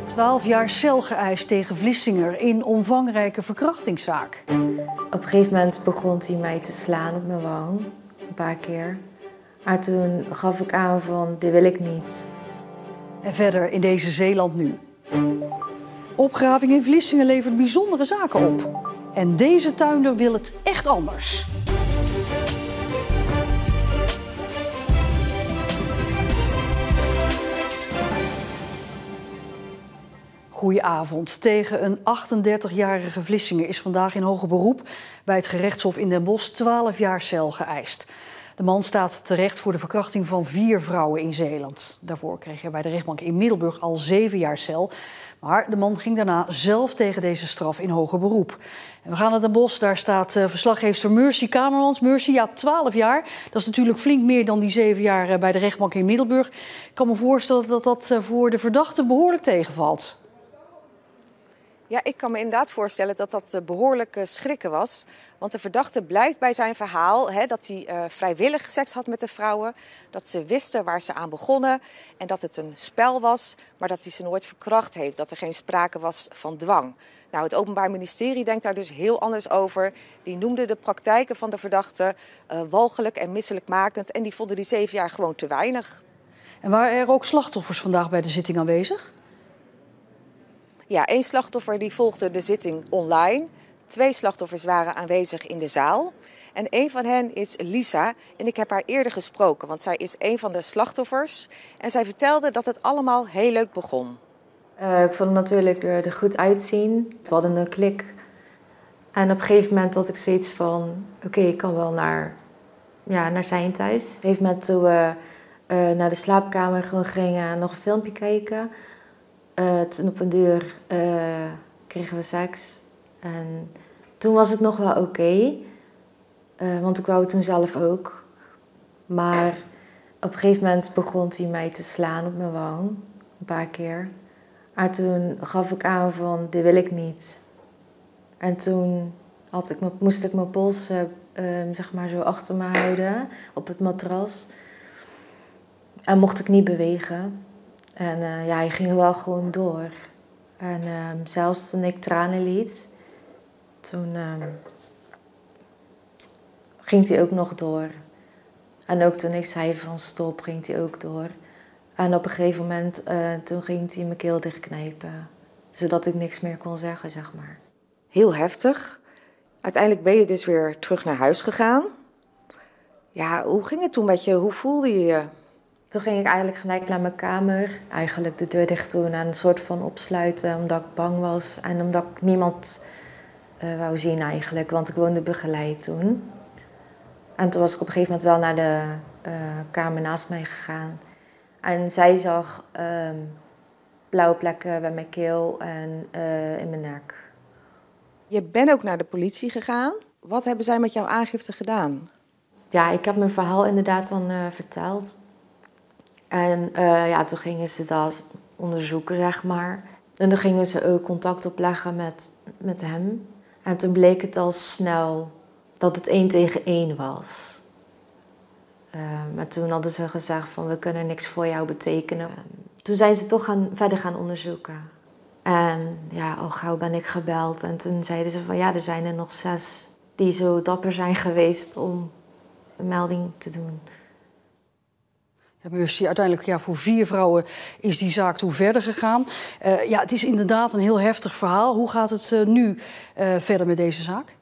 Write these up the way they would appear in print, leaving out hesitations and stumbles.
12 jaar cel geëist tegen Vlissinger in omvangrijke verkrachtingszaak. Op een gegeven moment begon hij mij te slaan op mijn wang, een paar keer. Maar toen gaf ik aan van, dit wil ik niet. En verder in deze Zeeland nu. Opgraving in Vlissingen levert bijzondere zaken op. En deze tuinder wil het echt anders. Goedenavond. Tegen een 38-jarige Vlissinger is vandaag in hoger beroep bij het gerechtshof in Den Bosch 12 jaar cel geëist. De man staat terecht voor de verkrachting van 4 vrouwen in Zeeland. Daarvoor kreeg hij bij de rechtbank in Middelburg al 7 jaar cel. Maar de man ging daarna zelf tegen deze straf in hoger beroep. En we gaan naar Den Bosch, daar staat verslaggeefster Mercy Kamermans. Mercy, ja, 12 jaar. Dat is natuurlijk flink meer dan die 7 jaar bij de rechtbank in Middelburg. Ik kan me voorstellen dat dat voor de verdachte behoorlijk tegenvalt. Ja, ik kan me inderdaad voorstellen dat dat behoorlijk schrikken was. Want de verdachte blijft bij zijn verhaal dat hij vrijwillig seks had met de vrouwen. Dat ze wisten waar ze aan begonnen en dat het een spel was, maar dat hij ze nooit verkracht heeft. Dat er geen sprake was van dwang. Nou, het Openbaar Ministerie denkt daar dus heel anders over. Die noemde de praktijken van de verdachte walgelijk en misselijkmakend. En die vonden die 7 jaar gewoon te weinig. En waren er ook slachtoffers vandaag bij de zitting aanwezig? Ja, 1 slachtoffer die volgde de zitting online. 2 slachtoffers waren aanwezig in de zaal. En 1 van hen is Lisa. En ik heb haar eerder gesproken, want zij is 1 van de slachtoffers. En zij vertelde dat het allemaal heel leuk begon. Ik vond het natuurlijk er goed uitzien. We hadden een klik. En op een gegeven moment had ik zoiets van, oké, ik kan wel naar zijn thuis. Op een gegeven moment toen we naar de slaapkamer gewoon gingen en nog een filmpje keken. Toen op een duur kregen we seks. En toen was het nog wel oké. Want ik wou het toen zelf ook. Maar op een gegeven moment begon hij mij te slaan op mijn wang. Een paar keer. Maar toen gaf ik aan van, dit wil ik niet. En toen moest ik mijn pols zo achter me houden. Op het matras. En mocht ik niet bewegen. En hij ging wel gewoon door. En zelfs toen ik tranen liet, toen ging hij ook nog door. En ook toen ik zei van stop, ging hij ook door. En op een gegeven moment, toen ging hij mijn keel dichtknijpen. Zodat ik niks meer kon zeggen, zeg maar. Heel heftig. Uiteindelijk ben je dus weer terug naar huis gegaan. Ja, hoe ging het toen met je? Hoe voelde je je? Toen ging ik eigenlijk gelijk naar mijn kamer. Eigenlijk de deur dicht doen en een soort van opsluiten. Omdat ik bang was en omdat ik niemand wou zien eigenlijk. Want ik woonde begeleid toen. En toen was ik op een gegeven moment wel naar de kamer naast mij gegaan. En zij zag blauwe plekken bij mijn keel en in mijn nek. Je bent ook naar de politie gegaan. Wat hebben zij met jouw aangifte gedaan? Ja, ik heb mijn verhaal inderdaad dan verteld. En toen gingen ze dat onderzoeken, zeg maar. En dan gingen ze ook contact opleggen met hem. En toen bleek het al snel dat het 1 tegen 1 was. Maar toen hadden ze gezegd van, we kunnen niks voor jou betekenen. Toen zijn ze toch verder gaan onderzoeken. En ja, al gauw ben ik gebeld. En toen zeiden ze van, ja, er zijn er nog 6 die zo dapper zijn geweest om een melding te doen. Mercy, uiteindelijk voor 4 vrouwen is die zaak toen verder gegaan. Het is inderdaad een heel heftig verhaal. Hoe gaat het nu verder met deze zaak?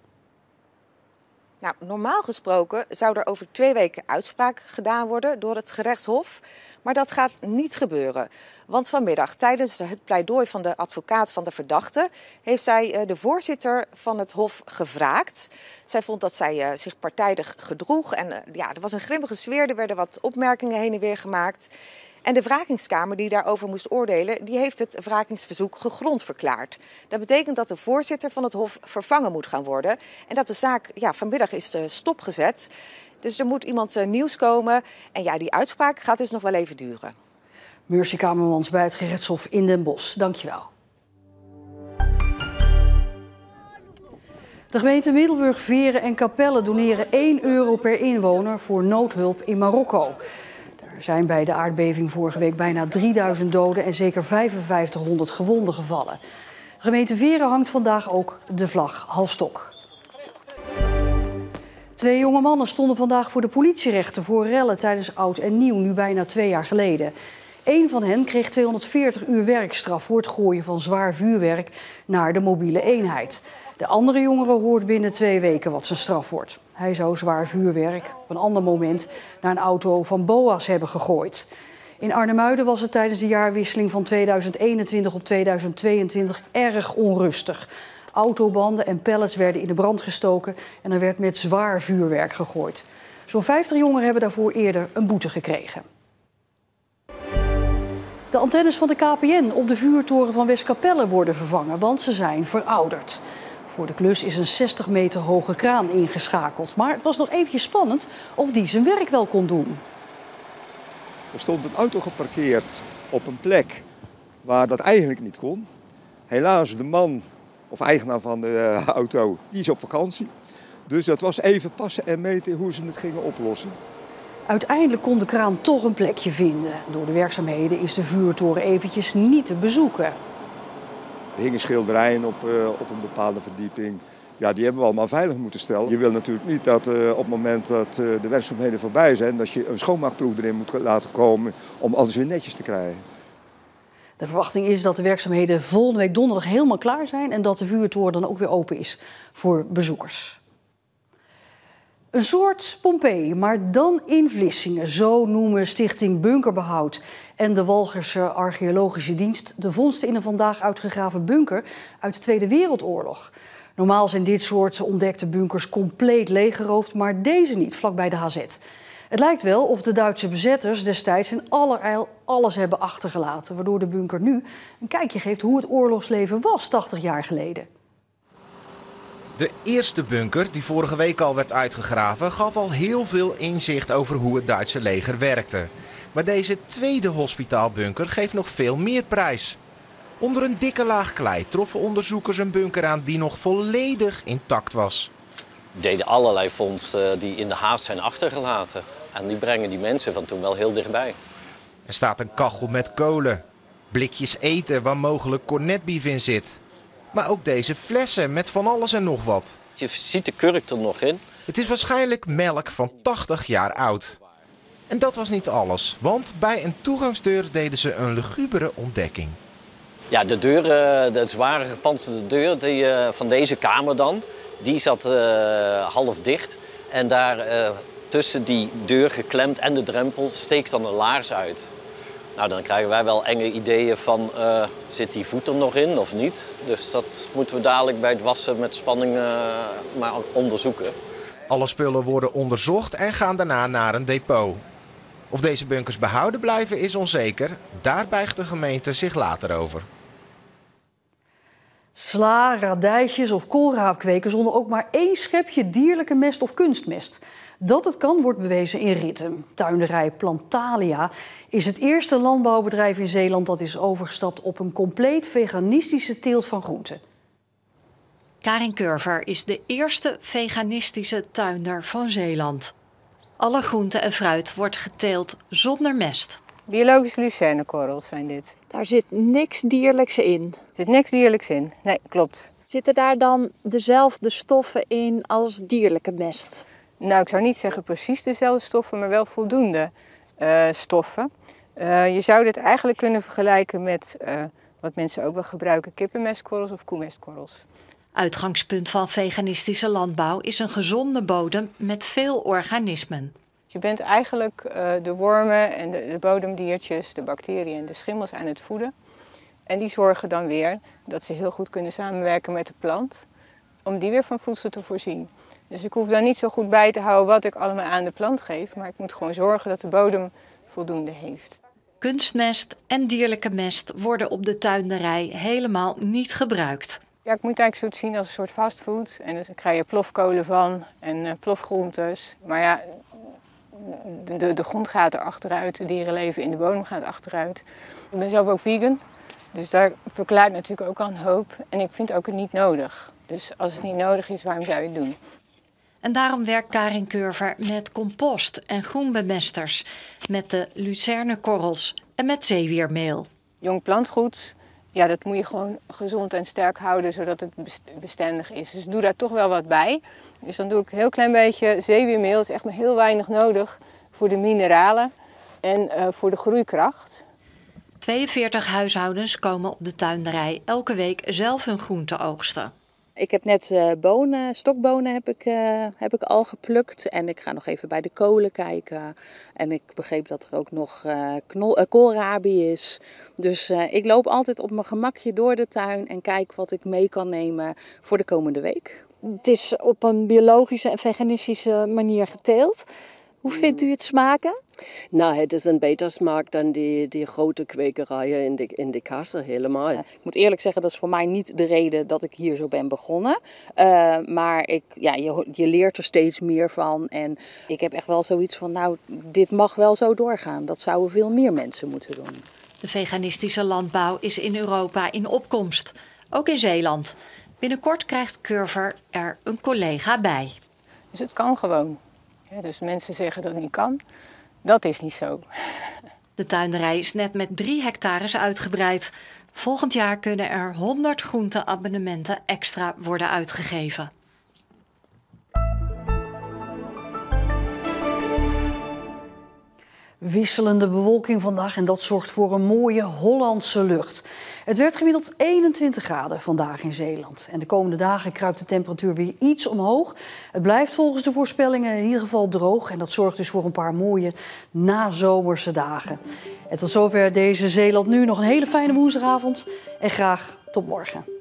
Nou, normaal gesproken zou er over 2 weken uitspraak gedaan worden door het gerechtshof. Maar dat gaat niet gebeuren. Want vanmiddag, tijdens het pleidooi van de advocaat van de verdachte, heeft zij de voorzitter van het hof gevraagd. Zij vond dat zij zich partijdig gedroeg. En er was een grimmige sfeer, er werden wat opmerkingen heen en weer gemaakt. En de wrakingskamer die daarover moest oordelen, die heeft het wrakingsverzoek gegrond verklaard. Dat betekent dat de voorzitter van het hof vervangen moet gaan worden. En dat de zaak vanmiddag is stopgezet. Dus er moet iemand nieuws komen. En ja, die uitspraak gaat dus nog wel even duren. Mercy Kamermans bij het gerechtshof in Den Bosch. Dankjewel. De gemeente Middelburg, Veren en Capelle doneren €1 per inwoner voor noodhulp in Marokko. Er zijn bij de aardbeving vorige week bijna 3000 doden en zeker 5500 gewonden gevallen. De gemeente Veren hangt vandaag ook de vlag halfstok. 2 jonge mannen stonden vandaag voor de politierechter voor rellen tijdens Oud en Nieuw, nu bijna 2 jaar geleden. Eén van hen kreeg 240 uur werkstraf voor het gooien van zwaar vuurwerk naar de mobiele eenheid. De andere jongere hoort binnen 2 weken wat zijn straf wordt. Hij zou zwaar vuurwerk op een ander moment naar een auto van BOA's hebben gegooid. In Arnhemuiden was het tijdens de jaarwisseling van 2021 op 2022 erg onrustig. Autobanden en pallets werden in de brand gestoken en er werd met zwaar vuurwerk gegooid. Zo'n 50 jongeren hebben daarvoor eerder een boete gekregen. De antennes van de KPN op de vuurtoren van Westkapelle worden vervangen, want ze zijn verouderd. Voor de klus is een 60 meter hoge kraan ingeschakeld. Maar het was nog eventjes spannend of die zijn werk wel kon doen. Er stond een auto geparkeerd op een plek waar dat eigenlijk niet kon. Helaas, de man of eigenaar van de auto, die is op vakantie. Dus dat was even passen en meten hoe ze het gingen oplossen. Uiteindelijk kon de kraan toch een plekje vinden. Door de werkzaamheden is de vuurtoren eventjes niet te bezoeken. Er hingen schilderijen op een bepaalde verdieping. Ja, die hebben we allemaal veilig moeten stellen. Je wil natuurlijk niet dat op het moment dat de werkzaamheden voorbij zijn, dat je een schoonmaakploeg erin moet laten komen om alles weer netjes te krijgen. De verwachting is dat de werkzaamheden volgende week donderdag helemaal klaar zijn en dat de vuurtoren dan ook weer open is voor bezoekers. Een soort Pompeii, maar dan in Vlissingen. Zo noemen Stichting Bunkerbehoud en de Walcherse Archeologische Dienst de vondsten in een vandaag uitgegraven bunker uit de Tweede Wereldoorlog. Normaal zijn dit soort ontdekte bunkers compleet leeggeroofd, maar deze niet, vlakbij de HZ. Het lijkt wel of de Duitse bezetters destijds in allerijl alles hebben achtergelaten, waardoor de bunker nu een kijkje geeft hoe het oorlogsleven was 80 jaar geleden. De eerste bunker, die vorige week al werd uitgegraven, gaf al heel veel inzicht over hoe het Duitse leger werkte. Maar deze tweede hospitaalbunker geeft nog veel meer prijs. Onder een dikke laag klei troffen onderzoekers een bunker aan die nog volledig intact was. We deden allerlei vondsten die in de haast zijn achtergelaten. En die brengen die mensen van toen wel heel dichtbij. Er staat een kachel met kolen, blikjes eten waar mogelijk cornetbief in zit. Maar ook deze flessen met van alles en nog wat. Je ziet de kurk er nog in. Het is waarschijnlijk melk van 80 jaar oud. En dat was niet alles, want bij een toegangsdeur deden ze een lugubere ontdekking. Ja, de deur, de zware gepantserde deur van deze kamer dan, die zat half dicht. En daar tussen die deur geklemd en de drempel steekt dan een laars uit. Nou, dan krijgen wij wel enge ideeën van, zit die voet er nog in of niet? Dus dat moeten we dadelijk bij het wassen met spanning maar onderzoeken. Alle spullen worden onderzocht en gaan daarna naar een depot. Of deze bunkers behouden blijven is onzeker. Daar buigt de gemeente zich later over. Sla, radijsjes of koolraap kweken zonder ook maar 1 schepje dierlijke mest of kunstmest. Dat het kan, wordt bewezen in Ritten. Tuinderij Plantalia is het eerste landbouwbedrijf in Zeeland dat is overgestapt op een compleet veganistische teelt van groenten. Karin Curver is de eerste veganistische tuinder van Zeeland. Alle groente en fruit wordt geteeld zonder mest. Biologische lucernekorrels zijn dit. Daar zit niks dierlijks in. Er zit niks dierlijks in. Nee, klopt. Zitten daar dan dezelfde stoffen in als dierlijke mest? Nou, ik zou niet zeggen precies dezelfde stoffen, maar wel voldoende stoffen. Je zou dit eigenlijk kunnen vergelijken met wat mensen ook wel gebruiken, kippenmestkorrels of koemestkorrels. Uitgangspunt van veganistische landbouw is een gezonde bodem met veel organismen. Je bent eigenlijk de wormen en de bodemdiertjes, de bacteriën en de schimmels aan het voeden. En die zorgen dan weer dat ze heel goed kunnen samenwerken met de plant om die weer van voedsel te voorzien. Dus ik hoef dan niet zo goed bij te houden wat ik allemaal aan de plant geef, maar ik moet gewoon zorgen dat de bodem voldoende heeft. Kunstmest en dierlijke mest worden op de tuinderij helemaal niet gebruikt. Ja, ik moet het eigenlijk zo zien als een soort fastfood. En dus dan krijg je plofkolen van en plofgroentes. Maar ja, de grond gaat er achteruit, de dierenleven in de bodem gaat achteruit. Ik ben zelf ook vegan, dus daar verklaart natuurlijk ook al een hoop. En ik vind ook het niet nodig. Dus als het niet nodig is, waarom zou je het doen? En daarom werkt Karin Curver met compost en groenbemesters, met de lucernekorrels en met zeewiermeel. Jong plantgoed, ja, dat moet je gewoon gezond en sterk houden, zodat het bestendig is. Dus doe daar toch wel wat bij. Dus dan doe ik een heel klein beetje zeewiermeel. Het is echt maar heel weinig nodig voor de mineralen en voor de groeikracht. 42 huishoudens komen op de tuinderij elke week zelf hun groente oogsten. Ik heb net stokbonen heb ik al geplukt en ik ga nog even bij de kolen kijken. En ik begreep dat er ook nog koolrabi is. Dus ik loop altijd op mijn gemakje door de tuin en kijk wat ik mee kan nemen voor de komende week. Het is op een biologische en veganistische manier geteeld. Hoe vindt u het smaken? Nou, het is een beter smaak dan die grote kwekerijen in de kassen helemaal. Ik moet eerlijk zeggen, dat is voor mij niet de reden dat ik hier zo ben begonnen. Maar je leert er steeds meer van. En ik heb echt wel zoiets van, nou, dit mag wel zo doorgaan. Dat zouden veel meer mensen moeten doen. De veganistische landbouw is in Europa in opkomst. Ook in Zeeland. Binnenkort krijgt Curver er een collega bij. Dus het kan gewoon. Ja, dus mensen zeggen dat het niet kan. Dat is niet zo. De tuinderij is net met 3 hectares uitgebreid. Volgend jaar kunnen er 100 groenteabonnementen extra worden uitgegeven. Wisselende bewolking vandaag en dat zorgt voor een mooie Hollandse lucht. Het werd gemiddeld 21 graden vandaag in Zeeland. En de komende dagen kruipt de temperatuur weer iets omhoog. Het blijft volgens de voorspellingen in ieder geval droog. En dat zorgt dus voor een paar mooie nazomerse dagen. En tot zover deze Zeeland Nu. Nog een hele fijne woensdagavond en graag tot morgen.